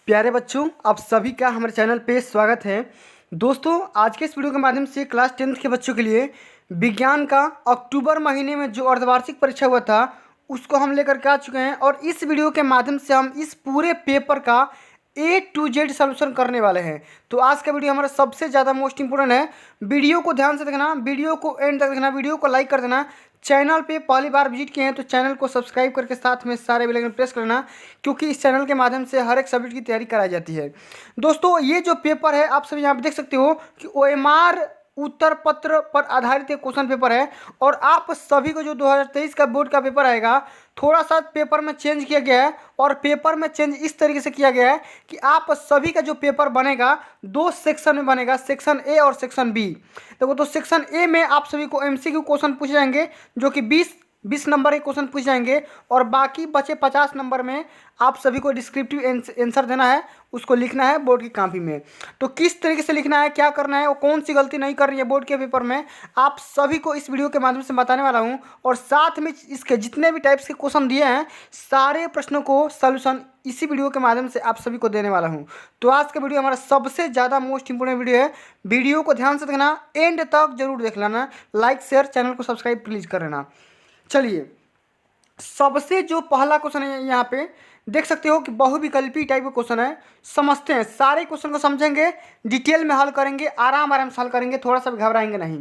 प्यारे बच्चों, आप सभी का हमारे चैनल पे स्वागत है। दोस्तों, आज के इस वीडियो के माध्यम से क्लास 10th के बच्चों के लिए विज्ञान का अक्टूबर महीने में जो अर्धवार्षिक परीक्षा हुआ था उसको हम लेकर के आ चुके हैं और इस वीडियो के माध्यम से हम इस पूरे पेपर का A to Z सॉल्यूशन करने वाले हैं। तो आज का वीडियो हमारा सबसे ज़्यादा मोस्ट इंपोर्टेंट है। वीडियो को ध्यान से देखना, वीडियो को एंड तक देखना, वीडियो को लाइक कर देना। चैनल पे पहली बार विजिट किए हैं तो चैनल को सब्सक्राइब करके साथ में सारे बेल आइकन प्रेस करना, क्योंकि इस चैनल के माध्यम से हर एक सब्जेक्ट की तैयारी कराई जाती है। दोस्तों, ये जो पेपर है आप सभी यहाँ पे देख सकते हो कि OMR उत्तर पत्र पर आधारित एक क्वेश्चन पेपर है और आप सभी को जो 2023 का बोर्ड का पेपर आएगा थोड़ा सा पेपर में चेंज किया गया है। और पेपर में चेंज इस तरीके से किया गया है कि आप सभी का जो पेपर बनेगा दो सेक्शन में बनेगा, सेक्शन ए और सेक्शन बी। देखो, तो सेक्शन ए में आप सभी को MCQ क्वेश्चन पूछे जाएंगे जो कि 20 नंबर के क्वेश्चन पूछ जाएंगे और बाकी बचे 50 नंबर में आप सभी को डिस्क्रिप्टिव आंसर देना है, उसको लिखना है बोर्ड की कॉपी में। तो किस तरीके से लिखना है, क्या करना है, वो कौन सी गलती नहीं करनी है बोर्ड के पेपर में, आप सभी को इस वीडियो के माध्यम से बताने वाला हूं। और साथ में इसके जितने भी टाइप्स के क्वेश्चन दिए हैं सारे प्रश्नों को सॉल्यूशन इसी वीडियो के माध्यम से आप सभी को देने वाला हूं। तो आज का वीडियो हमारा सबसे ज़्यादा मोस्ट इंपोर्टेंट वीडियो है। वीडियो को ध्यान से देखना, एंड तक जरूर देख लेना, लाइक शेयर चैनल को सब्सक्राइब प्लीज़ कर लेना। चलिए, सबसे जो पहला क्वेश्चन है यहाँ पे देख सकते हो कि बहुविकल्पी टाइप का क्वेश्चन है। समझते हैं, सारे क्वेश्चन को समझेंगे, डिटेल में हल करेंगे, आराम आराम से हल करेंगे, थोड़ा सा भी घबराएंगे नहीं।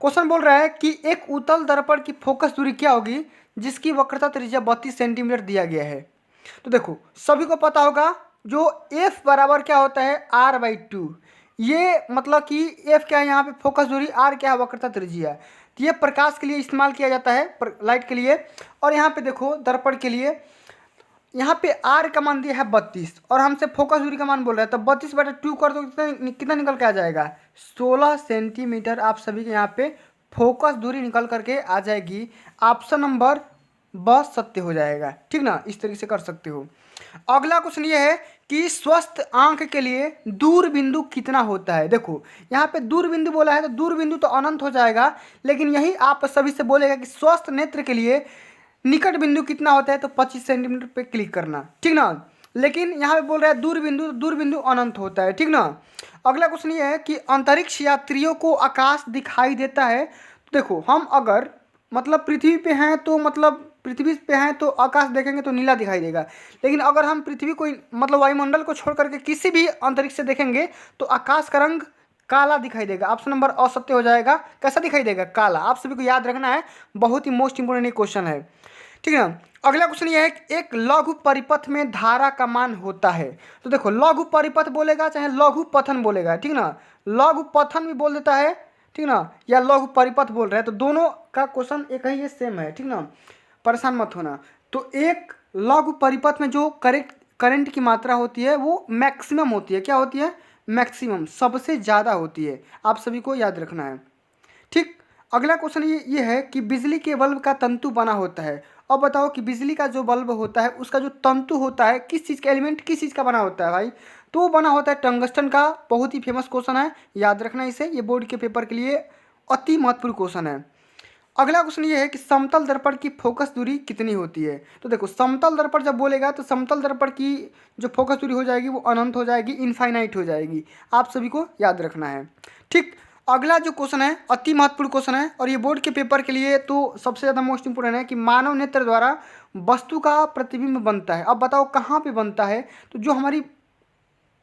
क्वेश्चन बोल रहा है कि एक उत्तल दर्पण की फोकस दूरी क्या होगी जिसकी वक्रता त्रिज्या 32 सेंटीमीटर दिया गया है। तो देखो, सभी को पता होगा जो F बराबर क्या होता है R/2। ये मतलब कि F क्या है यहाँ पे फोकस दूरी, R क्या है वक्रता त्रिज्या। तो ये प्रकाश के लिए इस्तेमाल किया जाता है, लाइट के लिए। और यहाँ पे देखो दर्पण के लिए यहाँ पे R का मान दिया है 32 और हमसे फोकस दूरी का मान बोल रहा है, तो 32/2 कर दो, कितना निकल के आ जाएगा 16 सेंटीमीटर। आप सभी के यहाँ पे फोकस दूरी निकल करके आ जाएगी। ऑप्शन नंबर ब सत्य हो जाएगा। ठीक ना, इस तरीके से कर सकते हो। अगला क्वेश्चन ये है कि स्वस्थ आंख के लिए दूर बिंदु कितना होता है। देखो, यहाँ पे दूर बिंदु बोला है तो दूर बिंदु तो अनंत हो जाएगा, लेकिन यही आप सभी से बोलेगा कि स्वस्थ नेत्र के लिए निकट बिंदु कितना होता है, तो 25 सेंटीमीटर पे क्लिक करना। ठीक ना, लेकिन यहाँ पे बोल रहा है दूर बिंदु अनंत होता है। ठीक ना। अगला क्वेश्चन ये है कि अंतरिक्ष यात्रियों को आकाश दिखाई देता है। तो देखो, हम अगर मतलब पृथ्वी पे हैं तो आकाश देखेंगे तो नीला दिखाई देगा, लेकिन अगर हम पृथ्वी को मतलब वायुमंडल को छोड़ करके किसी भी अंतरिक्ष से देखेंगे तो आकाश का रंग काला दिखाई देगा। ऑप्शन नंबर असत्य हो जाएगा। कैसा दिखाई देगा? काला। आप सभी को याद रखना है, बहुत ही मोस्ट इंपोर्टेंट क्वेश्चन है। ठीक है ना। अगला क्वेश्चन ये है कि एक लघु परिपथ में धारा का मान होता है। तो देखो, लघु परिपथ बोलेगा चाहे लघु पथन बोलेगा, ठीक ना, लघु पथन भी बोल देता है, ठीक ना, या लघु परिपथ बोल रहा है, तो दोनों का क्वेश्चन एक ही है, सेम है। ठीक ना, परेशान मत होना। तो एक लघु परिपथ में जो करंट की मात्रा होती है वो मैक्सिमम होती है। क्या होती है? मैक्सिमम, सबसे ज़्यादा होती है। आप सभी को याद रखना है। ठीक। अगला क्वेश्चन ये है कि बिजली के बल्ब का तंतु बना होता है। अब बताओ कि बिजली का जो बल्ब होता है उसका जो तंतु होता है किस चीज़ का, एलिमेंट किस चीज़ का बना होता है भाई? तो वो बना होता है टंगस्टन का। बहुत ही फेमस क्वेश्चन है, याद रखना इसे, ये बोर्ड के पेपर के लिए अति महत्वपूर्ण क्वेश्चन है। अगला क्वेश्चन ये है कि समतल दर्पण की फोकस दूरी कितनी होती है। तो देखो, समतल दर्पण जब बोलेगा तो समतल दर्पण की जो फोकस दूरी हो जाएगी वो अनंत हो जाएगी, इनफाइनाइट हो जाएगी। आप सभी को याद रखना है। ठीक। अगला जो क्वेश्चन है अति महत्वपूर्ण क्वेश्चन है और ये बोर्ड के पेपर के लिए तो सबसे ज़्यादा मोस्ट इंपोर्टेंट है कि मानव नेत्र द्वारा वस्तु का प्रतिबिंब बनता है। अब बताओ कहाँ पे बनता है? तो जो हमारी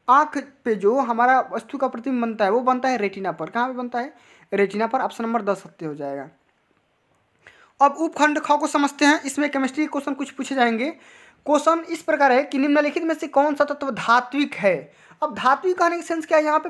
आँख पे जो हमारा वस्तु का प्रतिबिंब बनता है वो बनता है रेटिना पर। कहाँ पे बनता है? रेटिना पर। ऑप्शन नंबर 10 सत्य हो जाएगा। अब उपखंड ख को समझते हैं। इसमें केमिस्ट्री क्वेश्चन कुछ पूछे जाएंगे। क्वेश्चन इस प्रकार है कि निम्नलिखित में से कौन सा तत्व धात्विक है। अब धात्विक कहने की सेंस क्या है? यहाँ पे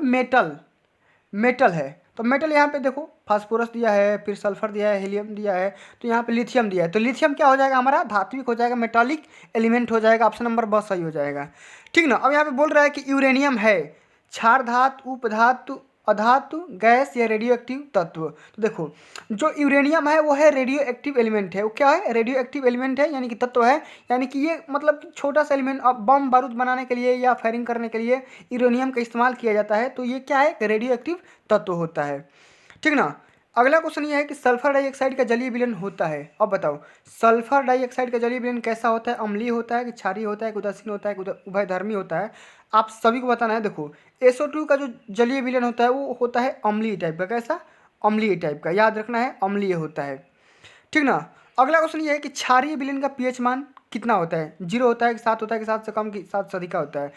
मेटल है। तो मेटल यहाँ पे देखो, फास्फोरस दिया है, फिर सल्फर दिया है, हीलियम दिया है, तो यहाँ पे लिथियम दिया है। तो लिथियम क्या हो जाएगा? हमारा धात्विक हो जाएगा, मेटालिक एलिमेंट हो जाएगा। ऑप्शन नंबर ब सही हो जाएगा। ठीक ना। अब यहाँ पे बोल रहा है कि यूरेनियम है क्षार धातु, उपधातु, अधातु, गैस या रेडियो एक्टिव तत्व। तो देखो, जो यूरेनियम है वो है रेडियो एक्टिव एलिमेंट है। वो क्या है? रेडियो एक्टिव एलिमेंट है, यानी कि तत्व है। यानी कि ये मतलब छोटा सा एलिमेंट, बम बारूद बनाने के लिए या फायरिंग करने के लिए यूरेनियम का इस्तेमाल किया जाता है। तो ये क्या है? रेडियो एक्टिव तत्व होता है। ठीक ना। अगला क्वेश्चन ये है कि सल्फर डाइऑक्साइड का जलीय विलयन होता है। अब बताओ सल्फर डाइऑक्साइड का जलीय विलयन कैसा होता है, अम्लीय होता है कि क्षारीय होता है कि उदासीन होता है कि उभयधर्मी होता है, आप सभी को बताना है। देखो SO2 का जो जलीय विलयन होता है वो होता है अम्लीय टाइप का। कैसा? अम्लीय टाइप का, याद रखना है, अम्लीय होता है, ठीक ना। अगला क्वेश्चन ये है कि क्षारीय विलयन का पीएच मान कितना होता है, 0 होता है कि 7 होता है कि 7 से कम कि 7 से अधिक का होता है।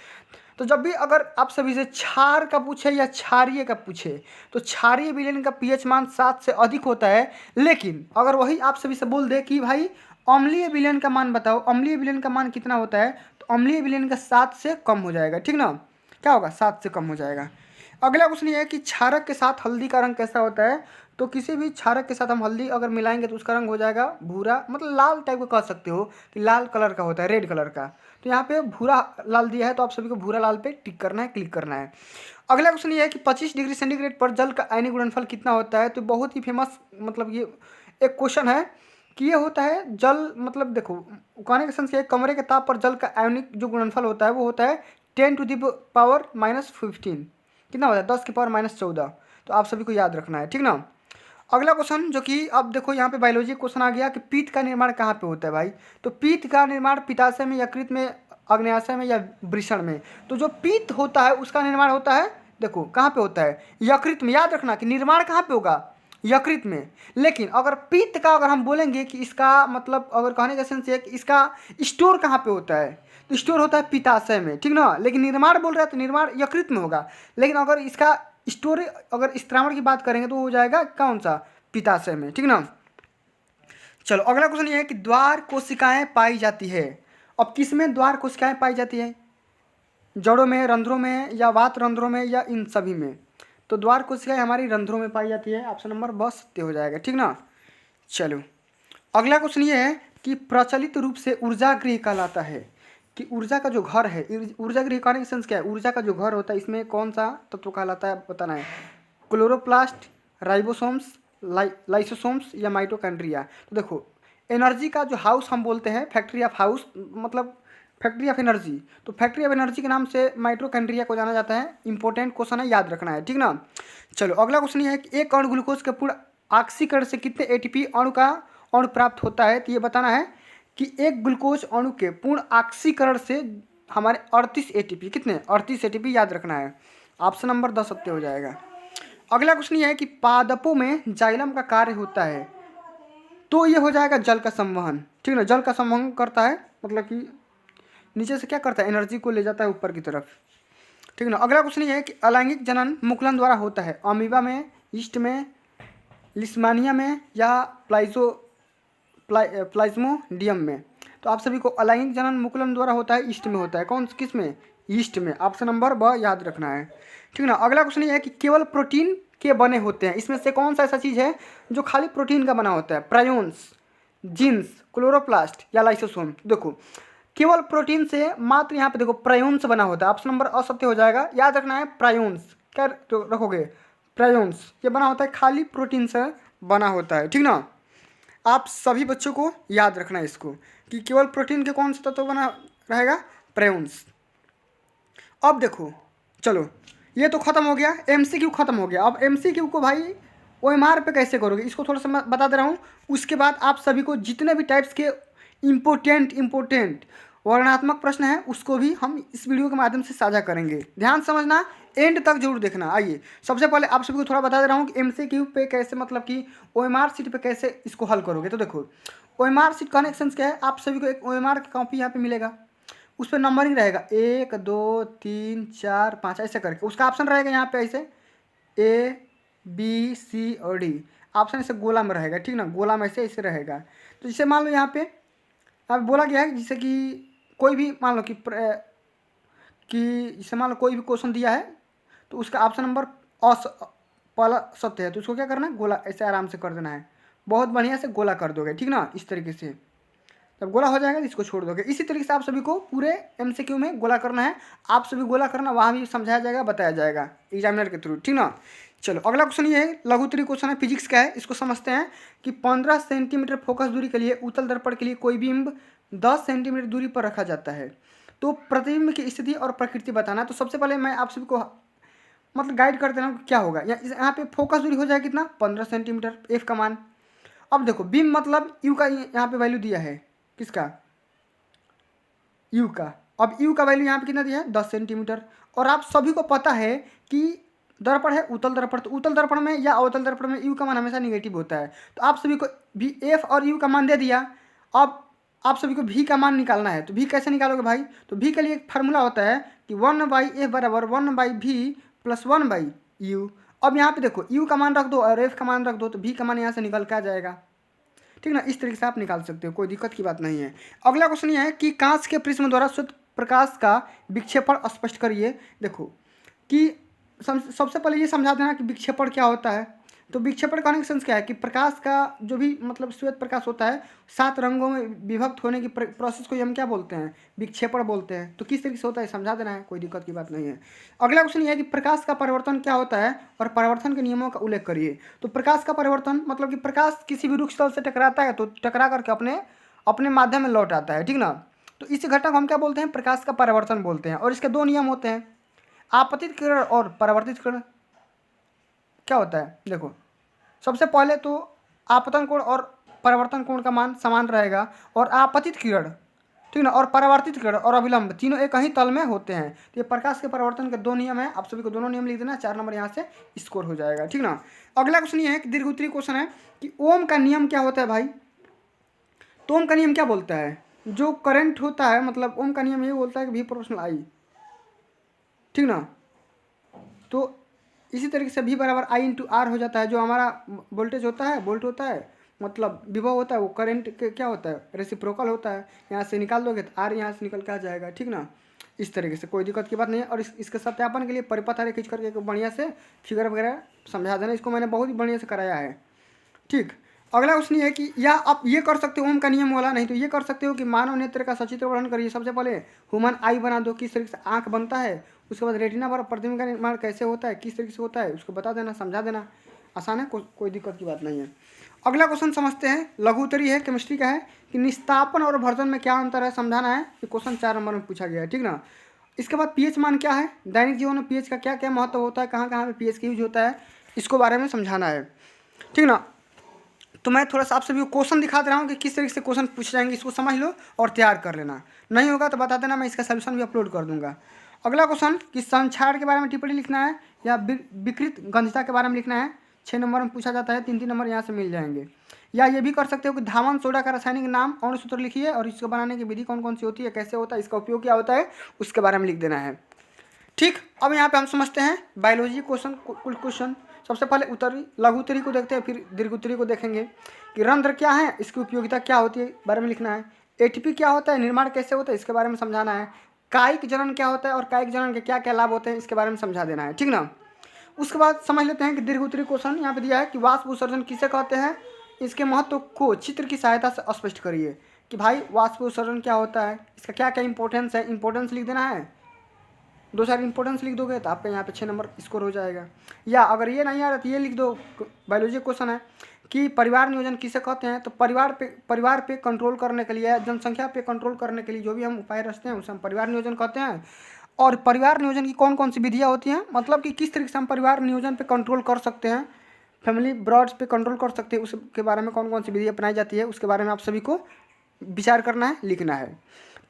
तो जब भी अगर आप सभी से क्षार का पूछे या क्षारीय का पूछे तो क्षारीय विलयन का पीएच मान 7 से अधिक होता है। लेकिन अगर वही आप सभी से बोल दे कि भाई अम्लीय विलयन का मान बताओ, अम्लीय विलयन का मान कितना होता है, तो अम्लीय विलयन का 7 से कम हो जाएगा, ठीक ना। क्या होगा? 7 से कम हो जाएगा। अगला क्वेश्चन ये है कि क्षारक के साथ हल्दी का रंग कैसा होता है। तो किसी भी क्षारक के साथ हम हल्दी अगर मिलाएंगे तो उसका रंग हो जाएगा भूरा, मतलब लाल टाइप का कह सकते हो कि लाल कलर का होता है, रेड कलर का। तो यहाँ पे भूरा लाल दिया है तो आप सभी को भूरा लाल पे टिक करना है, क्लिक करना है। अगला क्वेश्चन ये है कि 25 डिग्री सेंटीग्रेड पर जल का आयनिक गुणनफल कितना होता है। तो बहुत ही फेमस मतलब ये एक क्वेश्चन है कि ये होता है जल, मतलब देखो कहने का सेंस ये है, कमरे के ताप पर जल का आयनिक जो गुणनफल होता है वो होता है 10⁻⁻15। कितना होता है? 10⁻14। तो आप सभी को याद रखना है, ठीक ना। अगला क्वेश्चन जो कि अब देखो यहाँ पे बायोलॉजी क्वेश्चन आ गया कि पीत का निर्माण कहाँ पे होता है भाई। तो पीत का निर्माण पित्ताशय में, यकृत में, अग्न्याशय में या वृषण में। तो जो पीत होता है उसका निर्माण होता है, देखो कहाँ पे होता है, यकृत में। याद रखना कि निर्माण कहाँ पे होगा, यकृत में। लेकिन अगर पीत का अगर हम बोलेंगे कि इसका मतलब अगर कहने का सेंस है कि इसका स्टोर कहाँ पे होता है, तो स्टोर होता है पित्ताशय में, ठीक ना। लेकिन निर्माण बोल रहा है तो निर्माण यकृत में होगा। लेकिन अगर इसका स्टोर अगर स्त्रावण की बात करेंगे तो हो जाएगा कौन सा, पित्ताशय में, ठीक ना। चलो अगला क्वेश्चन ये है कि द्वार कोशिकाएं पाई जाती है। अब किस में द्वार कोशिकाएं पाई जाती है, जड़ों में, रंध्रों में या वात रंध्रों में या इन सभी में। तो द्वार कोशिकाएं हमारी रंध्रों में पाई जाती है, ऑप्शन नंबर ब सत्य हो जाएगा, ठीक ना। चलो अगला क्वेश्चन ये है कि प्रचलित रूप से ऊर्जा गृह कहलाता है कि ऊर्जा का जो घर है, ऊर्जा गृह कहने का सेंस क्या है, ऊर्जा का जो घर होता है इसमें कौन सा तत्व कहलाता है बताना है। क्लोरोप्लास्ट, राइबोसोम्स, लाइसोसोम्स या माइटोकॉन्ड्रिया। तो देखो एनर्जी का जो हाउस हम बोलते हैं, फैक्ट्री ऑफ हाउस मतलब फैक्ट्री ऑफ एनर्जी, तो फैक्ट्री ऑफ एनर्जी के नाम से माइटोकॉन्ड्रिया को जाना जाता है। इंपॉर्टेंट क्वेश्चन है, याद रखना है, ठीक ना। चलो अगला क्वेश्चन ये है कि एक अणु ग्लूकोज के पूर्ण ऑक्सीकरण से कितने एटीपी अणु प्राप्त होता है। तो ये बताना है कि एक ग्लूकोज अणु के पूर्ण ऑक्सीकरण से हमारे 38 एटीपी, कितने 38 एटीपी, याद रखना है। ऑप्शन नंबर 10 सत्य हो जाएगा। अगला क्वेश्चन ये है कि पादपों में जाइलम का कार्य होता है। तो ये हो जाएगा जल का संवहन, ठीक ना। जल का संवहन करता है मतलब कि नीचे से क्या करता है, एनर्जी को ले जाता है ऊपर की तरफ, ठीक ना। अगला क्वेश्चन ये है कि अलैंगिक जनन मुकुलन द्वारा होता है, अमीबा में, यीस्ट में, लिस्मानिया में या प्लाज्मोडियम में। तो आप सभी को अलैंगिक जनन मुकुलन द्वारा होता है, ईस्ट में होता है। कौन किस में, ईस्ट में, ऑप्शन नंबर ब याद रखना है, ठीक ना। अगला क्वेश्चन ये है कि केवल प्रोटीन के बने होते हैं, इसमें से कौन सा ऐसा चीज़ है जो खाली प्रोटीन का बना होता है, प्रायोन्स, जीन्स, क्लोरोप्लास्ट या लाइसोसोम। देखो केवल प्रोटीन से मात्र यहाँ पे देखो प्रायोन्स बना होता है, ऑप्शन नंबर असत्य हो जाएगा। याद रखना है प्रायोन्स, क्या रखोगे, प्रायोन्स, ये बना होता है खाली प्रोटीन से बना होता है, ठीक ना। आप सभी बच्चों को याद रखना है इसको कि केवल प्रोटीन के कौन सा तत्व बना रहेगा, प्रायोन्स। अब देखो चलो ये तो खत्म हो गया, एमसीक्यू खत्म हो गया। अब एमसीक्यू को भाई ओएमआर पे कैसे करोगे इसको थोड़ा सा मैं बता दे रहा हूँ। उसके बाद आप सभी को जितने भी टाइप्स के इम्पोर्टेंट वर्णनात्मक प्रश्न हैं उसको भी हम इस वीडियो के माध्यम से साझा करेंगे। ध्यान समझना, एंड तक जरूर देखना। आइए सबसे पहले आप सभी को थोड़ा बता दे रहा हूँ कि एमसीक्यू पे कैसे मतलब कि ओएमआर शीट पे कैसे इसको हल करोगे। तो देखो ओएमआर शीट का सेंस क्या है, आप सभी को एक ओएमआर की कॉपी यहाँ पे मिलेगा, उस पर नंबरिंग रहेगा 1 2 3 4 5 ऐसे करके। उसका ऑप्शन रहेगा यहाँ पे ऐसे A B C और D, ऑप्शन ऐसे गोला में रहेगा, ठीक ना, गोला में ऐसे रहेगा। तो जैसे मान लो यहाँ पे अब बोला गया है जैसे कि कोई भी मान लो कि जैसे मान लो कोई भी क्वेश्चन दिया है तो उसका ऑप्शन नंबर पहला सत्य है, तो उसको क्या करना है, गोला ऐसे आराम से कर देना है, बहुत बढ़िया से गोला कर दोगे, ठीक ना। इस तरीके से जब गोला हो जाएगा तो इसको छोड़ दोगे। इसी तरीके से आप सभी को पूरे एमसीक्यू में गोला करना है, आप सभी गोला करना, वहाँ भी समझाया जाएगा, बताया जाएगा एग्जामिनर के थ्रू, ठीक ना। चलो अगला क्वेश्चन ये है, लघुत्तरीय क्वेश्चन है, फिजिक्स का है, इसको समझते हैं कि 15 सेंटीमीटर फोकस दूरी के लिए उत्तल दर्पण के लिए कोई बिंब 10 सेंटीमीटर दूरी पर रखा जाता है। तो प्रतिबिंब की स्थिति और प्रकृति बताना। तो सबसे पहले मैं आप सभी को मतलब गाइड करते रहूँ क्या होगा। यहाँ पे फोकस दूरी हो जाए कितना 15 सेंटीमीटर एफ का मान। अब देखो बीम मतलब यू का यहाँ पे वैल्यू दिया है, किसका, यू का। अब यू का वैल्यू यहाँ पे कितना दिया है 10 सेंटीमीटर। और आप सभी को पता है कि दर्पण है उत्तल दर्पण, तो उत्तल दर्पण में या अवतल दर्पण में यू का मान हमेशा निगेटिव होता है। तो आप सभी को भी एफ और यू का मान दे दिया। अब आप सभी को भी का मान निकालना है, तो भी कैसे निकालोगे भाई, तो भी के लिए एक फार्मूला होता है कि 1/f बराबर 1/v प्लस 1/u। अब यहाँ पे देखो यू का मान रख दो और एफ का मान रख दो, तो भी का मान यहाँ से निकल के आ जाएगा। ठीक ना, इस तरीके से आप निकाल सकते हो, कोई दिक्कत की बात नहीं है। अगला क्वेश्चन ये है कि कांच के प्रिज्म द्वारा शुद्ध प्रकाश का विक्षेपण स्पष्ट करिए। देखो कि सबसे पहले ये समझा देना कि विक्षेपण क्या होता है। तो विक्षेपण का सेंस क्या है कि प्रकाश का जो भी मतलब श्वेत प्रकाश होता है 7 रंगों में विभक्त होने की प्रोसेस को हम क्या बोलते हैं, विक्षेपण बोलते हैं। तो किस तरीके से होता है समझा देना है, कोई दिक्कत की बात नहीं है। अगला क्वेश्चन ये है कि प्रकाश का परिवर्तन क्या होता है और परिवर्तन के नियमों का उल्लेख करिए। तो प्रकाश का परिवर्तन मतलब कि प्रकाश किसी भी रुख तल से टकराता है तो टकरा करके अपने अपने माध्यम में लौट आता है, ठीक ना। तो इस घटना को हम क्या बोलते हैं, प्रकाश का परिवर्तन बोलते हैं। और इसके 2 नियम होते हैं, आपतित किरण और परावर्तित किरण। क्या होता है देखो, सबसे पहले तो आपतन कोण और परावर्तन कोण का मान समान रहेगा, और आपतित किरण, ठीक ना, और परावर्तित किरण और अभिलंब तीनों एक ही तल में होते हैं। तो ये प्रकाश के परिवर्तन के 2 नियम हैं, आप सभी को दोनों नियम लिख देना, 4 नंबर यहाँ से स्कोर हो जाएगा, ठीक ना। अगला क्वेश्चन ये है कि दीर्घोत्तरीय क्वेश्चन है कि ओम का नियम क्या होता है भाई। तो ओम का नियम क्या बोलता है, जो करंट होता है मतलब ओम का नियम ये बोलता है कि V प्रोपोर्शनल I, ठीक ना। तो इसी तरीके से V बराबर I इंटू आर हो जाता है। जो हमारा वोल्टेज होता है, वोल्ट होता है, मतलब विभव होता है, वो करंट के क्या होता है, रेसिप्रोकल होता है। यहाँ से निकाल दोगे तो आर यहाँ से निकल के आ जाएगा, ठीक ना। इस तरीके से कोई दिक्कत की बात नहीं है। और इसके सत्यापन के लिए परिपथ आरेख खींच करके एक बढ़िया से फिगर वगैरह समझा देना, इसको मैंने बहुत ही बढ़िया से कराया है, ठीक। अगला क्वेश्चन ये है कि या आप ये कर सकते हो ओम का नियम वाला, नहीं तो ये कर सकते हो कि मानव नेत्र का सचित्र वर्णन करिए। सबसे पहले ह्यूमन आई बना दो, किस तरीके से आंख बनता है, उसके बाद रेटिना पर प्रतिबिंब का निर्माण कैसे होता है, किस तरीके से होता है, उसको बता देना, समझा देना, आसान है, कोई दिक्कत की बात नहीं है। अगला क्वेश्चन समझते हैं, लघु उत्तरीय है, केमिस्ट्री का है कि निस्तापन और भर्जन में क्या अंतर है, समझाना है। ये क्वेश्चन 4 नंबर में पूछा गया है, ठीक ना। इसके बाद पीएच मान क्या है, दैनिक जीवन में पीएच का क्या क्या महत्व होता है, कहाँ कहाँ पे पीएच का यूज होता है, इसको बारे में समझाना है, ठीक ना। तो मैं थोड़ा सा आप सभी को क्वेश्चन दिखा दे रहा हूँ कि किस तरीके से क्वेश्चन पूछ जाएंगे, इसको समझ लो और तैयार कर लेना। नहीं होगा तो बता देना, मैं इसका सलूशन भी अपलोड कर दूंगा। अगला क्वेश्चन कि संक्षार के बारे में टिप्पणी लिखना है या विकृत गंधता के बारे में लिखना है। 6 नंबर में पूछा जाता है, 3 नंबर यहाँ से मिल जाएंगे। या ये भी कर सकते हो कि धावन सोडा का रासायनिक नाम और सूत्र लिखिए और इसको बनाने की विधि कौन कौन सी होती है, कैसे होता है, इसका उपयोग क्या होता है, उसके बारे में लिख देना है, ठीक। अब यहाँ पे हम समझते हैं बायोलॉजी क्वेश्चन, कुल क्वेश्चन। सबसे पहले उत्तरी लघु उत्तरी को देखते हैं, फिर दीर्घ उत्तरी को देखेंगे कि रंध्र क्या है, इसकी उपयोगिता क्या होती है, बारे में लिखना है। एटीपी क्या होता है, निर्माण कैसे होता है, इसके बारे में समझाना है। कायिक जनन क्या होता है और कायिक जनन के क्या क्या लाभ होते हैं, इसके बारे में समझा देना है, ठीक ना। उसके बाद समझ लेते हैं कि दीर्घ उत्तरी क्वेश्चन यहाँ पे दिया है कि वाष्प उत्सर्जन किसे कहते हैं, इसके महत्व को चित्र की सहायता से स्पष्ट करिए। कि भाई वाष्प उत्सर्जन क्या होता है, इसका क्या क्या इंपॉर्टेंस है, इंपॉर्टेंस लिख देना है। 2 4 इंपॉर्टेंस लिख दोगे तो आपका यहाँ पे 6 नंबर स्कोर हो जाएगा। या अगर ये नहीं आ रहा तो ये लिख दो, बायोलॉजी क्वेश्चन है कि परिवार नियोजन किसे कहते हैं। तो परिवार पे कंट्रोल करने के लिए, जनसंख्या पे कंट्रोल करने के लिए जो भी हम उपाय रचते हैं उसे हम परिवार नियोजन कहते हैं। और परिवार नियोजन की कौन कौन सी विधियाँ होती हैं, मतलब कि किस तरीके से हम परिवार नियोजन पे कंट्रोल कर सकते हैं, फैमिली ब्रॉड्स पे कंट्रोल कर सकते हैं, उसके बारे में कौन कौन सी विधि अपनाई जाती है, उसके बारे में आप सभी को विचार करना है, लिखना है।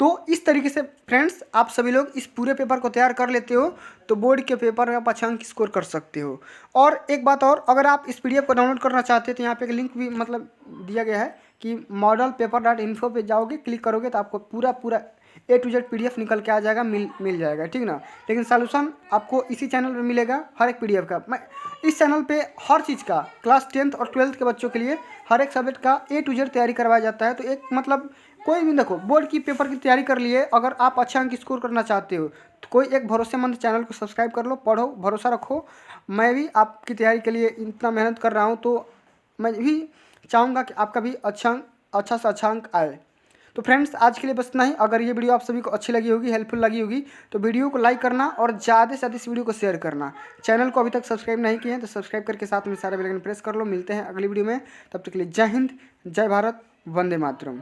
तो इस तरीके से फ्रेंड्स आप सभी लोग इस पूरे पेपर को तैयार कर लेते हो तो बोर्ड के पेपर में आप अच्छा अंक स्कोर कर सकते हो। और एक बात और, अगर आप इस पीडीएफ को डाउनलोड करना चाहते हैं तो यहाँ पे एक लिंक भी मतलब दिया गया है कि modelpaper.info पे जाओगे, क्लिक करोगे तो आपको पूरा A to Z PDF निकल के आ जाएगा, मिल जाएगा, ठीक ना। लेकिन सॉल्यूशन आपको इसी चैनल पे मिलेगा, हर एक PDF का। मैं इस चैनल पे हर चीज़ का क्लास 10th और 12th के बच्चों के लिए हर एक सब्जेक्ट का A to Z तैयारी करवाया जाता है। तो एक मतलब कोई भी देखो बोर्ड की पेपर की तैयारी कर लिए, अगर आप अच्छा अंक स्कोर करना चाहते हो तो कोई एक भरोसेमंद चैनल को सब्सक्राइब कर लो, पढ़ो, भरोसा रखो। मैं भी आपकी तैयारी के लिए इतना मेहनत कर रहा हूँ तो मैं भी चाहूँगा कि आपका भी अच्छा से अच्छा अंक आए। तो फ्रेंड्स आज के लिए बस इतना ही। अगर ये वीडियो आप सभी को अच्छी लगी होगी, हेल्पफुल लगी होगी तो वीडियो को लाइक करना और ज़्यादा से ज़्यादा इस वीडियो को शेयर करना। चैनल को अभी तक सब्सक्राइब नहीं किए हैं तो सब्सक्राइब करके साथ में सारे बेल आइकन प्रेस कर लो। मिलते हैं अगली वीडियो में, तब तक के लिए जय हिंद, जय भारत, वंदे मातरम।